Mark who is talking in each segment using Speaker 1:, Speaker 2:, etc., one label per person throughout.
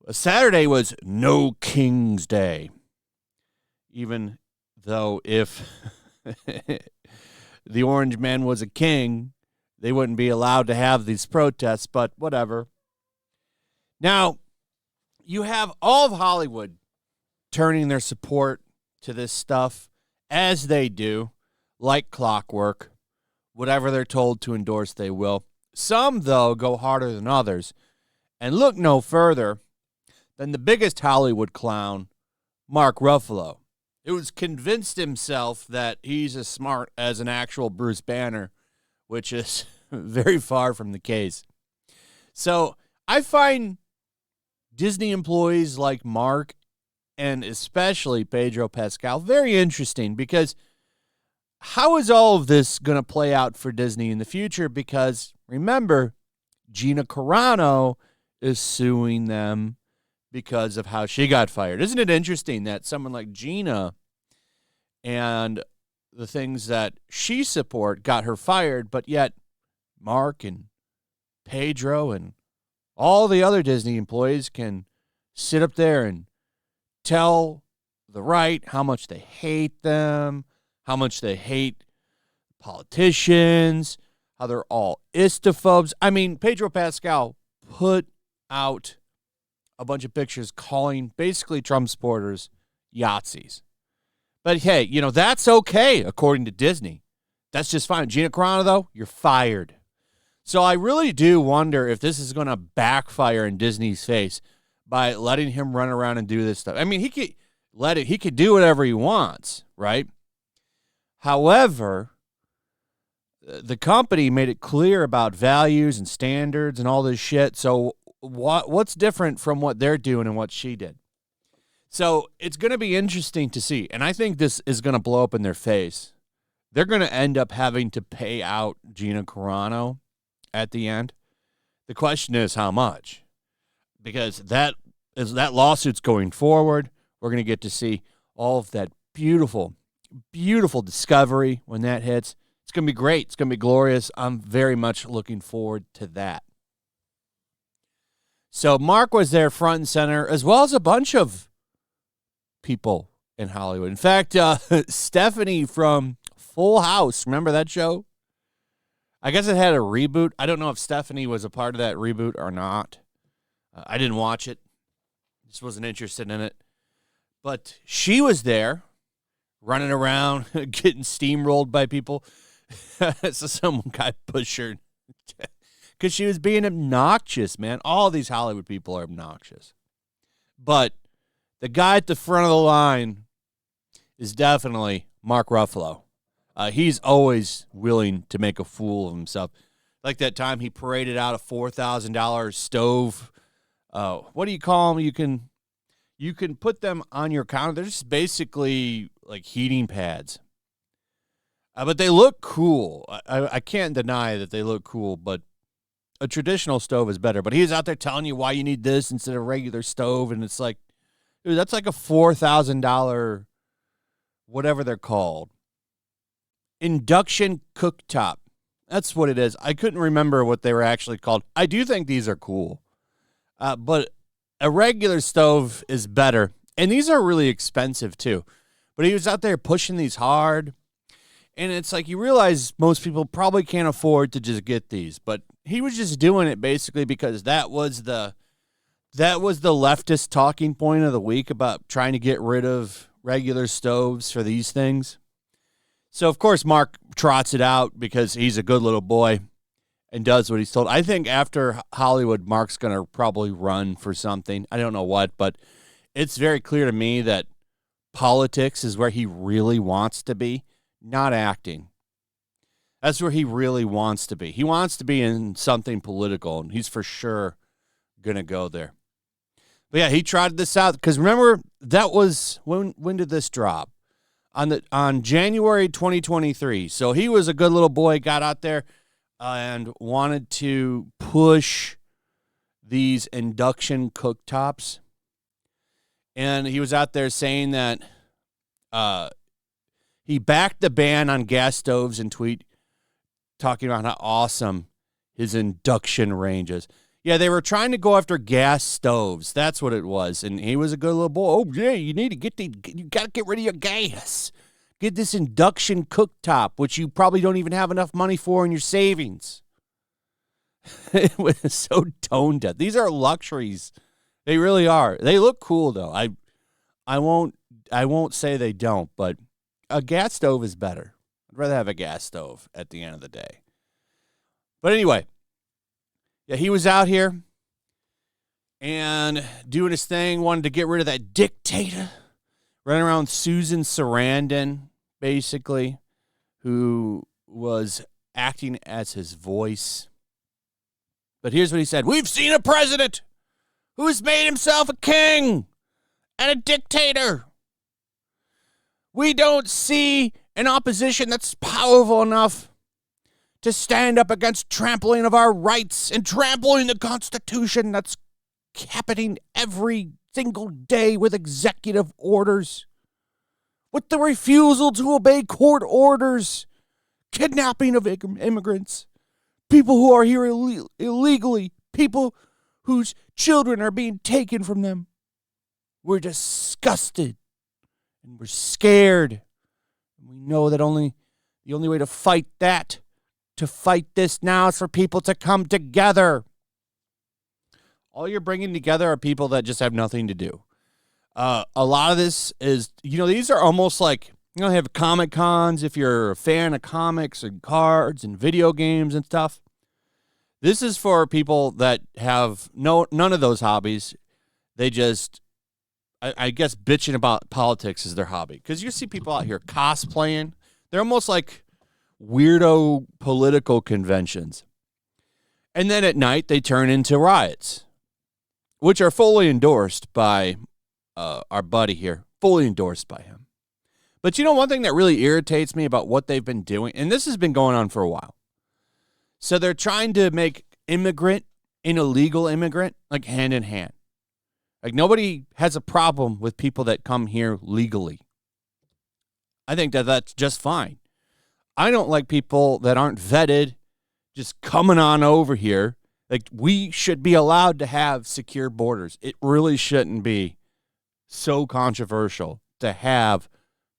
Speaker 1: Saturday was No King's Day, even though if the Orange Man was a king, they wouldn't be allowed to have these protests, but whatever. Now, you have all of Hollywood turning their support to this stuff, as they do, like clockwork. Whatever they're told to endorse, they will. Some, though, go harder than others, and look no further than the biggest Hollywood clown, Mark Ruffalo, who's convinced himself that he's as smart as an actual Bruce Banner, which is very far from the case. So I find Disney employees like Mark and especially Pedro Pascal very interesting, because how is all of this going to play out for Disney in the future? Because remember, Gina Carano is suing them because of how she got fired. Isn't it interesting that someone like Gina and the things that she support got her fired, but yet Mark and Pedro and all the other Disney employees can sit up there and tell the right how much they hate them, how much they hate politicians, how they're all istophobes. I mean, Pedro Pascal put out a bunch of pictures calling basically Trump supporters Yahtzees. But hey, you know, that's okay according to Disney. That's just fine. Gina Carano, though, you're fired. So I really do wonder if this is going to backfire in Disney's face by letting him run around and do this stuff. I mean, he could do whatever he wants, right? However, the company made it clear about values and standards and all this shit. So what's different from what they're doing and what she did? So it's going to be interesting to see. And I think this is going to blow up in their face. They're going to end up having to pay out Gina Carano at the end. The question is how much? Because that lawsuit's going forward. We're going to get to see all of that beautiful, beautiful discovery when that hits. It's going to be great. It's going to be glorious. I'm very much looking forward to that. So Mark was there front and center, as well as a bunch of people in Hollywood. In fact, Stephanie from Full House, remember that show? I guess it had a reboot. I don't know if Stephanie was a part of that reboot or not. I didn't watch it. Just wasn't interested in it. But she was there, running around, getting steamrolled by people. So someone got pushed her because she was being obnoxious, man. All these Hollywood people are obnoxious. But the guy at the front of the line is definitely Mark Ruffalo. He's always willing to make a fool of himself. Like that time he paraded out a $4,000 stove. What do you call them? You can put them on your counter. They're just basically like heating pads. But they look cool. I can't deny that they look cool, but a traditional stove is better. But he's out there telling you why you need this instead of a regular stove, and it's like, dude, that's like a $4,000, whatever they're called. Induction Cooktop. That's what it is. I couldn't remember what they were actually called. I do think these are cool. But a regular stove is better. And these are really expensive too. But he was out there pushing these hard. And it's like you realize most people probably can't afford to just get these. But he was just doing it basically because that was the leftist talking point of the week about trying to get rid of regular stoves for these things. So, of course, Mark trots it out because he's a good little boy and does what he's told. I think after Hollywood, Mark's going to probably run for something. I don't know what, but it's very clear to me that politics is where he really wants to be, not acting. That's where he really wants to be. He wants to be in something political, and he's for sure going to go there. But, yeah, he trotted this out because, remember, that was when did this drop? On January 2023. So he was a good little boy, got out there and wanted to push these induction cooktops. And he was out there saying that He backed the ban on gas stoves and tweet talking about how awesome his induction range is. Yeah, they were trying to go after gas stoves. That's what it was. And he was a good little boy. Oh, yeah, you got to get rid of your gas. Get this induction cooktop, which you probably don't even have enough money for in your savings. It was so tone deaf. These are luxuries. They really are. They look cool, though. I won't say they don't, but a gas stove is better. I'd rather have a gas stove at the end of the day. But anyway, yeah, he was out here and doing his thing, wanted to get rid of that dictator, running around Susan Sarandon, basically, who was acting as his voice. But here's what he said. We've seen a president who has made himself a king and a dictator. We don't see an opposition that's powerful enough to stand up against trampling of our rights and trampling the Constitution that's happening every single day with executive orders, with the refusal to obey court orders, kidnapping of immigrants, people who are here illegally, people whose children are being taken from them. We're disgusted and we're scared. We know that the only way to fight this now is for people to come together. All you're bringing together are people that just have nothing to do. A lot of this is, these are almost like, they have Comic Cons if you're a fan of comics and cards and video games and stuff. This is for people that have none of those hobbies. They just, I guess, bitching about politics is their hobby. Because you see people out here cosplaying. They're almost like weirdo political conventions. And then at night, they turn into riots, which are fully endorsed by our buddy here. Fully endorsed by him. But one thing that really irritates me about what they've been doing, and this has been going on for a while. So they're trying to make immigrant and illegal immigrant like hand in hand. Like nobody has a problem with people that come here legally. I think that that's just fine. I don't like people that aren't vetted just coming on over here. Like we should be allowed to have secure borders. It really shouldn't be so controversial to have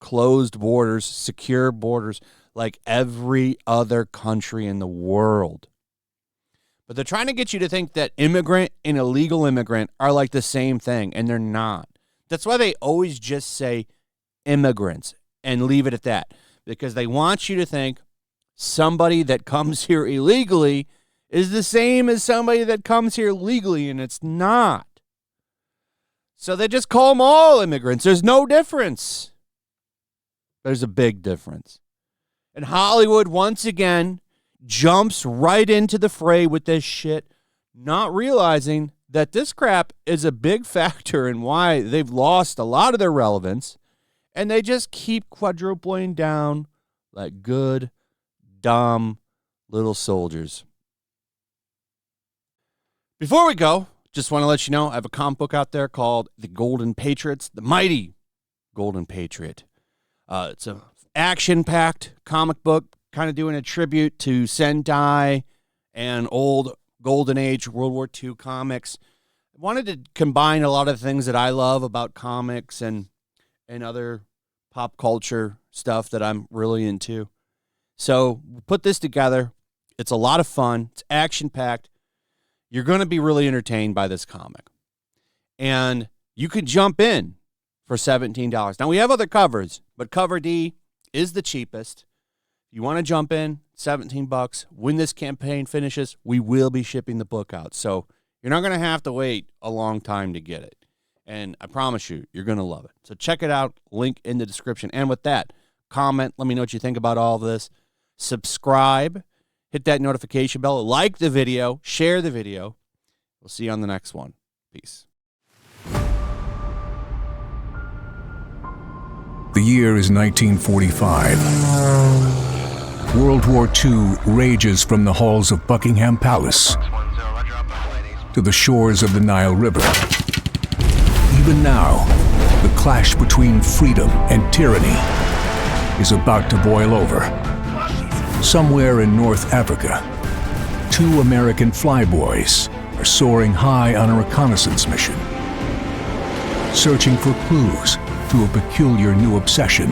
Speaker 1: closed borders, secure borders, like every other country in the world. But they're trying to get you to think that immigrant and illegal immigrant are like the same thing, and they're not. That's why they always just say immigrants and leave it at that, because they want you to think somebody that comes here illegally is the same as somebody that comes here legally, and it's not. So they just call them all immigrants. There's no difference. There's a big difference. And Hollywood, once again, jumps right into the fray with this shit, not realizing that this crap is a big factor in why they've lost a lot of their relevance, and they just keep quadrupling down like good, dumb little soldiers. Before we go, just want to let you know, I have a comic book out there called The Golden Patriots, the Mighty Golden Patriot. It's a action-packed comic book, kind of doing a tribute to Sentai and old Golden Age World War II comics. I wanted to combine a lot of things that I love about comics and other pop culture stuff that I'm really into. So we put this together. It's a lot of fun. It's action-packed. You're going to be really entertained by this comic. And you could jump in for $17. Now, we have other covers, but cover D is the cheapest. If you want to jump in, $17. When this campaign finishes, we will be shipping the book out. So you're not going to have to wait a long time to get it. And I promise you, you're going to love it. So check it out. Link in the description. And with that, comment. Let me know what you think about all of this. Subscribe. Hit that notification bell. Like the video. Share the video. We'll see you on the next one. Peace.
Speaker 2: The year is 1945. World War II rages from the halls of Buckingham Palace to the shores of the Nile River. Even now, the clash between freedom and tyranny is about to boil over. Somewhere in North Africa, 2 American flyboys are soaring high on a reconnaissance mission, searching for clues to a peculiar new obsession,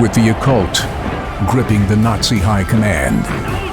Speaker 2: with the occult gripping the Nazi high command.